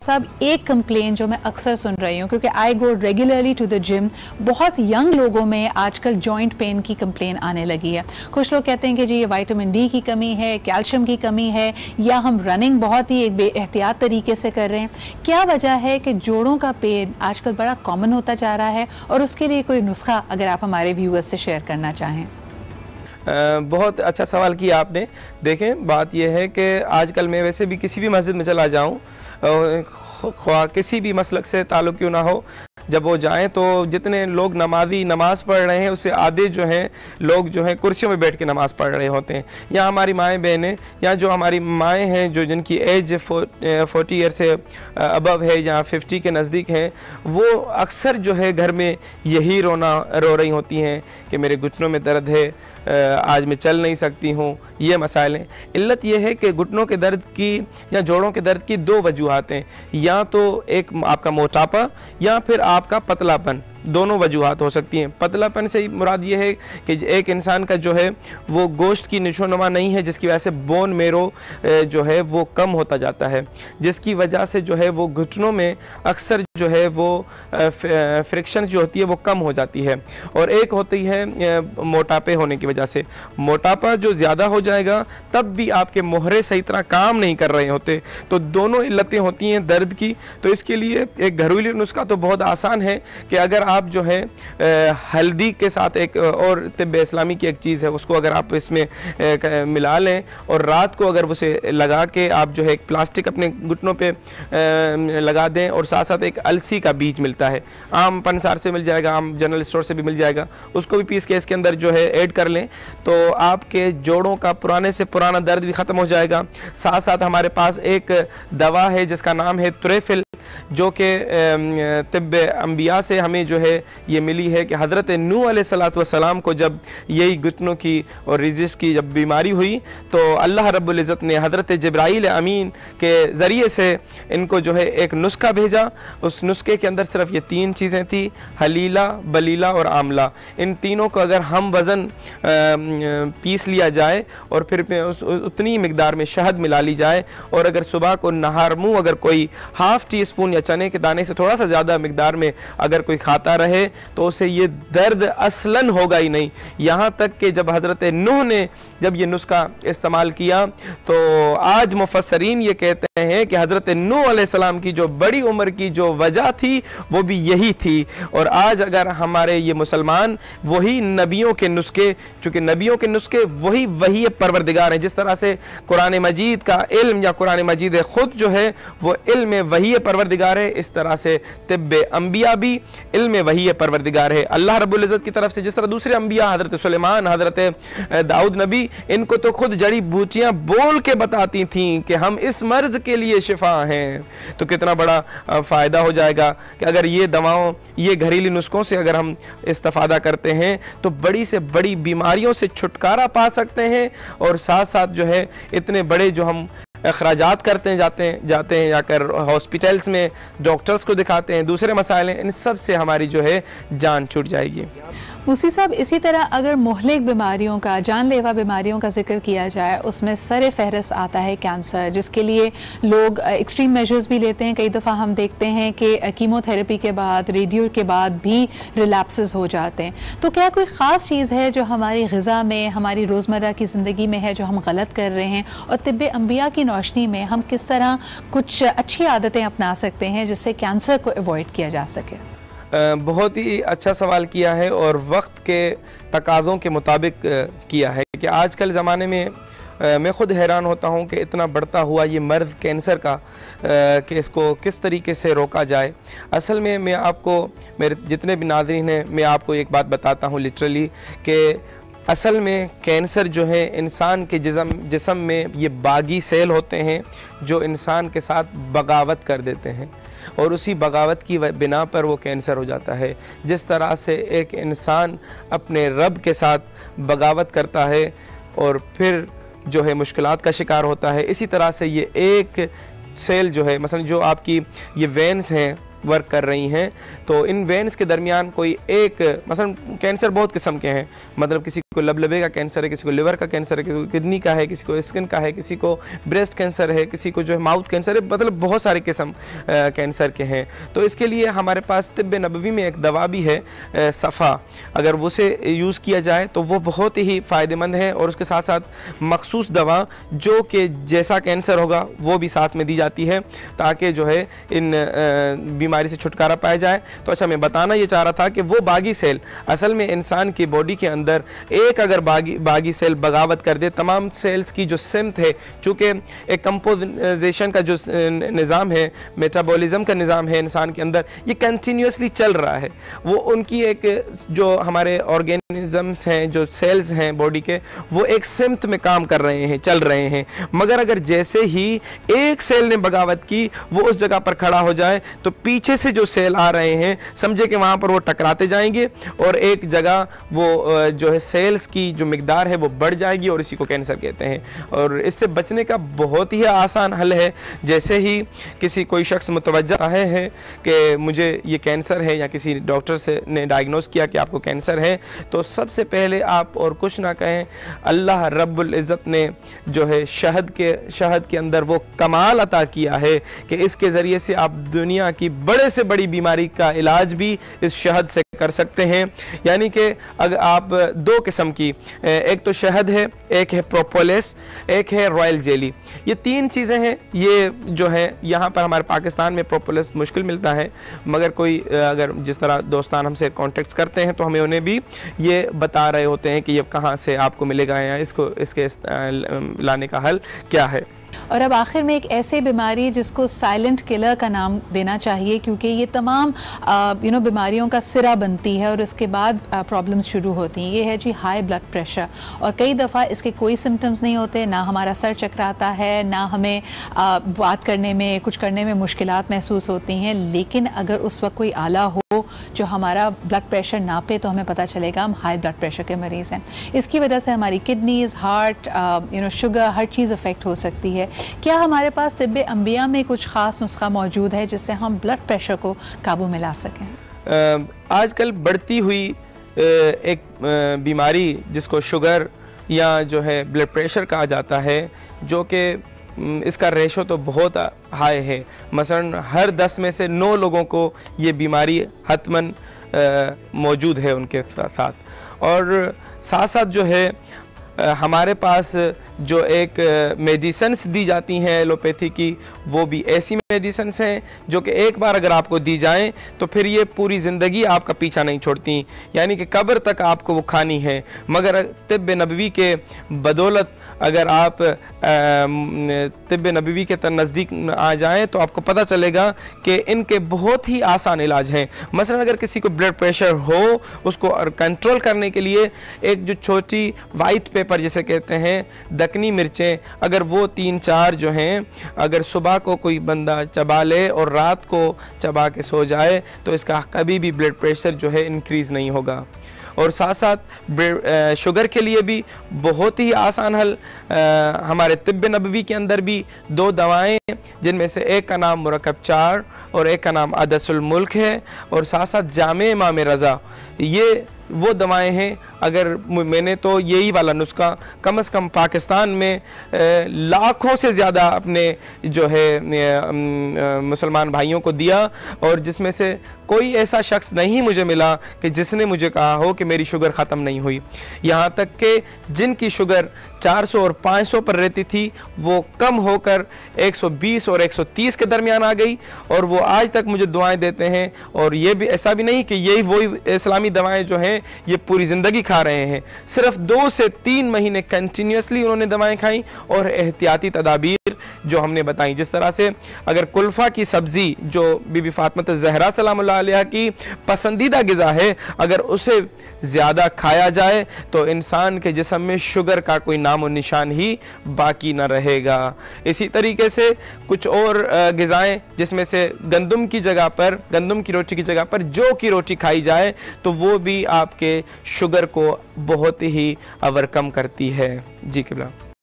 साहब, एक कंप्लेन जो मैं अक्सर सुन रही हूँ, क्योंकि आई गो रेगुलरली टू द जिम, बहुत यंग लोगों में आजकल जॉइंट पेन की कंप्लेन आने लगी है। कुछ लोग कहते हैं कि जी ये विटामिन डी की कमी है, कैल्शियम की कमी है, या हम रनिंग बहुत ही एक बेएहतियात तरीके से कर रहे हैं। क्या वजह है कि जोड़ों का पेन आजकल बड़ा कॉमन होता जा रहा है, और उसके लिए कोई नुस्खा अगर आप हमारे व्यूअर्स से शेयर करना चाहें? बहुत अच्छा सवाल किया आपने। देखें, बात यह है कि आजकल मैं वैसे भी किसी भी मस्जिद में चला जाऊं, ख्वाह किसी भी मसलक से ताल्लुक़ क्यों ना हो, जब वो जाएं तो जितने लोग नमाज पढ़ रहे हैं उससे आधे जो हैं लोग जो हैं कुर्सियों में बैठ के नमाज़ पढ़ रहे होते हैं। या हमारी माएँ बहनें, या जो हमारी माएँ हैं जो जिनकी एज 40 ईयर से अबव है या 50 के नज़दीक हैं, वो अक्सर जो है घर में यही रो रही होती हैं कि मेरे घुटनों में दर्द है, आज मैं चल नहीं सकती हूँ। ये मसाइल हैं। इल्लत यह है कि घुटनों के दर्द की या जोड़ों के दर्द की दो वजूहात हैं, या तो एक आपका मोटापा या फिर आपका पतलापन। दोनों वजूहात हो सकती हैं। पतलापन से मुराद ये है कि एक इंसान का जो है वो गोश्त की नशोनुमा नहीं है, जिसकी वजह से बोन मेरो जो है वो कम होता जाता है, जिसकी वजह से जो है वो घुटनों में अक्सर जो है वो फ्रिक्शन जो होती है वो कम हो जाती है। और एक होती है मोटापे होने की वजह से। मोटापा जो ज़्यादा हो जाएगा तब भी आपके मोहरे सही तरह काम नहीं कर रहे होते। तो दोनों इल्लतें होती हैं दर्द की। तो इसके लिए एक घरेलू नुस्खा तो बहुत आसान है कि अगर आप जो है हल्दी के साथ एक और तिब्ब इस्लामी की एक चीज़ है, उसको अगर आप इसमें मिला लें और रात को अगर उसे लगा के आप जो है एक प्लास्टिक अपने घुटनों पे लगा दें, और साथ साथ एक अलसी का बीज मिलता है, आम पंसार से मिल जाएगा, आम जनरल स्टोर से भी मिल जाएगा, उसको भी पीस के इसके अंदर जो है ऐड कर लें, तो आपके जोड़ों का पुराने से पुराना दर्द भी ख़त्म हो जाएगा। साथ साथ हमारे पास एक दवा है जिसका नाम है तुरेफिल, जो कि तिब्ब अंबिया से हमें जो है ये मिली है कि हज़रत नूह अलैहिस्सलातु वस्सलाम को जब यही घुटनों की और रिजिस की जब बीमारी हुई, तो अल्लाह रब्बुल इज़्ज़त ने हज़रत जिब्राईल अमीन के ज़रिए से इनको जो है एक नुस्खा भेजा। उस नुस्खे के अंदर सिर्फ ये 3 चीज़ें थी, हलीला, बलीला और आमला। इन तीनों को अगर हम वज़न पीस लिया जाए और फिर उतनी मिकदार में शहद मिला ली जाए, और अगर सुबह को नहार मुँह अगर कोई हाफ़ टी स्पून या चने के दाने से थोड़ा सा ज़्यादा मिकदार में अगर कोई खाता रहे, तो उसे ये दर्द असलन होगा ही नहीं। यहाँ तक कि जब हज़रत नूह ने जब ये नुस्खा इस्तेमाल किया, तो आज मुफस्सरीन ये कहते हैं कि हज़रत नूह अलैहिस्सलाम की जो बड़ी उम्र की जो वजह थी वो भी यही थी। और आज अगर हमारे ये मुसलमान वही नबियों के नुस्खे, चूँकि नबियों के नुस्खे वही परवरदिगार हैं, जिस तरह से कुरान मजीद का इल्म या कुरान मजीद ख़ुद जो है वो इल्म वही परवरदिगार है, इस तरह से तिब्ब अंबिया भी इल्म वही परवरदिगार है अल्लाह रब्बुल इज़्ज़त की तरफ से। जिस तरह दूसरे अंबिया, हज़रत सुलेमान, हज़रत दाऊद नबी, इनको तो खुद जड़ी बूटियाँ बोल के बताती थीं कि हम इस मर्ज़ के लिए शिफा हैं। तो कितना बड़ा फ़ायदा हो जाएगा कि अगर ये दवाओं, ये घरेलू नुस्खों से अगर हम इस्तेफ़ादा करते हैं तो बड़ी से बड़ी बीमारियों से छुटकारा पा सकते हैं। और साथ साथ जो है इतने बड़े जो हम अखराजात करते जाते हैं जाकर हॉस्पिटल्स में डॉक्टर्स को दिखाते हैं, दूसरे मसाइल हैं, इन सब से हमारी जो है जान छूट जाएगी। मुफ्ती साहब, इसी तरह अगर मुहलिक बीमारियों का, जानलेवा बीमारियों का जिक्र किया जाए, उसमें सर फहरस्त आता है कैंसर, जिसके लिए लोग एक्सट्रीम मेजर्स भी लेते हैं। कई दफ़ा हम देखते हैं कि कीमोथेरेपी के बाद, रेडियो के बाद भी रिलैप्सेस हो जाते हैं। तो क्या कोई ख़ास चीज़ है जो हमारी ग़िज़ा में, हमारी रोज़मर्रा की ज़िंदगी में है, जो हम गलत कर रहे हैं, और तिब्ब अंबिया की रोशनी में हम किस तरह कुछ अच्छी आदतें अपना सकते हैं जिससे कैंसर को अवॉइड किया जा सके? बहुत ही अच्छा सवाल किया है, और वक्त के तकाज़ों के मुताबिक किया है कि आजकल ज़माने में मैं ख़ुद हैरान होता हूँ कि इतना बढ़ता हुआ ये मर्ज़ कैंसर का कि इसको किस तरीके से रोका जाए। असल में मैं आपको, मेरे जितने भी नाज़रीन हैं, मैं आपको एक बात बताता हूँ लिटरली कि असल में कैंसर जो है इंसान के जिस्म में ये बागी सेल होते हैं जो इंसान के साथ बगावत कर देते हैं, और उसी बगावत की बिना पर वो कैंसर हो जाता है। जिस तरह से एक इंसान अपने रब के साथ बगावत करता है और फिर जो है मुश्किलात का शिकार होता है, इसी तरह से ये एक सेल जो है, मसलन जो आपकी ये वेन्स हैं वर्क कर रही हैं, तो इन वेन्स के दरमियान कोई एक, मसलन कैंसर बहुत किस्म के हैं, मतलब किसी को लबलबे का कैंसर है, किसी को लिवर का कैंसर है, किसी को किडनी का है, किसी को स्किन का है, किसी को ब्रेस्ट कैंसर है, किसी को जो है माउथ कैंसर है, मतलब बहुत सारे किस्म कैंसर के हैं। तो इसके लिए हमारे पास तिब्ब नबवी में एक दवा भी है सफ़ा, अगर वो से यूज़ किया जाए तो वो बहुत ही फ़ायदेमंद है। और उसके साथ साथ मखसूस दवा जो कि जैसा कैंसर होगा वो भी साथ में दी जाती है ताकि जो है इन बीमारी से छुटकारा पाया जाए। तो अच्छा, मैं बताना ये चाह रहा था कि वो बागी सेल असल में इंसान की बॉडी के अंदर एक अगर बागी सेल बगावत कर दे, तमाम सेल्स की जो सिमत है, चूँकि एक कंपोजिशन का जो निज़ाम है, मेटाबॉलिज्म का निज़ाम है इंसान के अंदर, ये कंटिन्यूसली चल रहा है। वो उनकी एक जो हमारे ऑर्गेनिजम्स हैं, जो सेल्स हैं बॉडी के, वो एक सिमत में काम कर रहे हैं, चल रहे हैं। मगर अगर जैसे ही एक सेल ने बगावत की, वो उस जगह पर खड़ा हो जाए, तो पीछे से जो सेल आ रहे हैं समझे कि वहाँ पर वो टकराते जाएंगे और एक जगह वो जो है सेल्स की जो मिकदार है वो बढ़ जाएगी और इसी को कैंसर कहते हैं। और इससे बचने का बहुत ही आसान हल है। जैसे ही किसी कोई शख्स मुतवज्जा है कि मुझे ये कैंसर है या किसी डॉक्टर से ने डायग्नोस किया कि आपको कैंसर है, तो सबसे पहले आप और कुछ ना कहें, अल्लाह रब्बुल इज़्ज़त ने जो है शहद के अंदर वो कमाल अता किया है कि इसके ज़रिए से आप दुनिया की बड़े से बड़ी बीमारी का इलाज भी इस शहद से कर सकते हैं। यानी कि अगर आप दो किस्म की, एक तो शहद है, एक है प्रोपोलिस, एक है रॉयल जेली, ये तीन चीज़ें हैं। ये जो है यहाँ पर हमारे पाकिस्तान में प्रोपोलिस मुश्किल मिलता है, मगर कोई अगर जिस तरह दोस्तान हमसे कॉन्टेक्ट करते हैं तो हमें उन्हें भी ये बता रहे होते हैं कि ये कहाँ से आपको मिलेगा या इसके लाने का हल क्या है। और अब आखिर में एक ऐसे बीमारी जिसको साइलेंट किलर का नाम देना चाहिए, क्योंकि ये तमाम बीमारियों का सिरा बनती है और इसके बाद प्रॉब्लम्स शुरू होती हैं। ये है जी हाई ब्लड प्रेशर। और कई दफ़ा इसके कोई सिम्टम्स नहीं होते, ना हमारा सर चकराता है, ना हमें बात करने में, कुछ करने में मुश्किलात महसूस होती हैं। लेकिन अगर उस वक्त कोई आला हो जो हमारा ब्लड प्रेशर नापे तो हमें पता चलेगा हम हाई ब्लड प्रेशर के मरीज़ हैं। इसकी वजह से हमारी किडनीज़, हार्ट, शुगर, हर चीज़ अफेक्ट हो सकती है। क्या हमारे पास तिब्बे अंबिया में कुछ ख़ास नुस्खा मौजूद है जिससे हम ब्लड प्रेशर को काबू में ला सकें? आजकल बढ़ती हुई एक बीमारी जिसको शुगर या जो है ब्लड प्रेशर कहा जाता है, जो कि इसका रेशो तो बहुत हाई है। मसलन हर 10 में से 9 लोगों को ये बीमारी हतमन मौजूद है उनके साथ। और साथ साथ जो है हमारे पास जो एक मेडिसिन्स दी जाती हैं एलोपैथी की, वो भी ऐसी मेडिसिन्स हैं जो कि एक बार अगर आपको दी जाएं तो फिर ये पूरी ज़िंदगी आपका पीछा नहीं छोड़ती, यानी कि कब्र तक आपको वो खानी है। मगर तिब्ब नबवी के बदौलत अगर आप तिब्ब नबवी के नज़दीक आ जाएं तो आपको पता चलेगा कि इनके बहुत ही आसान इलाज हैं। मसलन अगर किसी को ब्लड प्रेशर हो, उसको कंट्रोल करने के लिए एक जो छोटी वाइट पेपर जिसे कहते हैं, दकनी मिर्चें, अगर वो 3-4 जो हैं, अगर सुबह को कोई बंदा चबा ले और रात को चबा के सो जाए तो इसका कभी भी ब्लड प्रेशर जो है इंक्रीज़ नहीं होगा। और साथ साथ शुगर के लिए भी बहुत ही आसान हल, हमारे तिब्ब नबवी के अंदर भी 2 दवाएं, जिनमें से एक का नाम मुरक्कब 4 और एक का नाम अदसुल मुल्क है, और साथ साथ जामे इमाम रज़ा, ये वो दवाएं हैं। अगर मैंने तो यही वाला नुस्खा कम से कम पाकिस्तान में लाखों से ज़्यादा अपने जो है मुसलमान भाइयों को दिया, और जिसमें से कोई ऐसा शख्स नहीं मुझे मिला कि जिसने मुझे कहा हो कि मेरी शुगर ख़त्म नहीं हुई। यहाँ तक कि जिनकी शुगर 400 और 500 पर रहती थी वो कम होकर 120 और 130 के दरमियान आ गई, और वो आज तक मुझे दुआएं देते हैं। और ये भी ऐसा भी नहीं कि यही वही इस्लामी दवाएं जो हैं ये पूरी ज़िंदगी खा रहे हैं, सिर्फ 2 से 3 महीने कंटिन्यूसली उन्होंने दवाएं खाई और एहतियाती तदाबीर जो हमने बताई। जिस तरह से अगर कुल्फ़ा की सब्ज़ी जो बीबी फातिमा ज़हरा सलामुल्लाह अलैहा की पसंदीदा ग़िज़ा है, अगर उसे ज़्यादा खाया जाए तो इंसान के जिस्म में शुगर का कोई नामो निशान ही बाकी न रहेगा। इसी तरीके से कुछ और ग़िज़ाएँ जिसमें से गंदम की जगह पर, गंदम की रोटी की जगह पर जौ की रोटी खाई जाए तो वो भी आपके शुगर को बहुत ही ओवरकम करती है। जी किबला।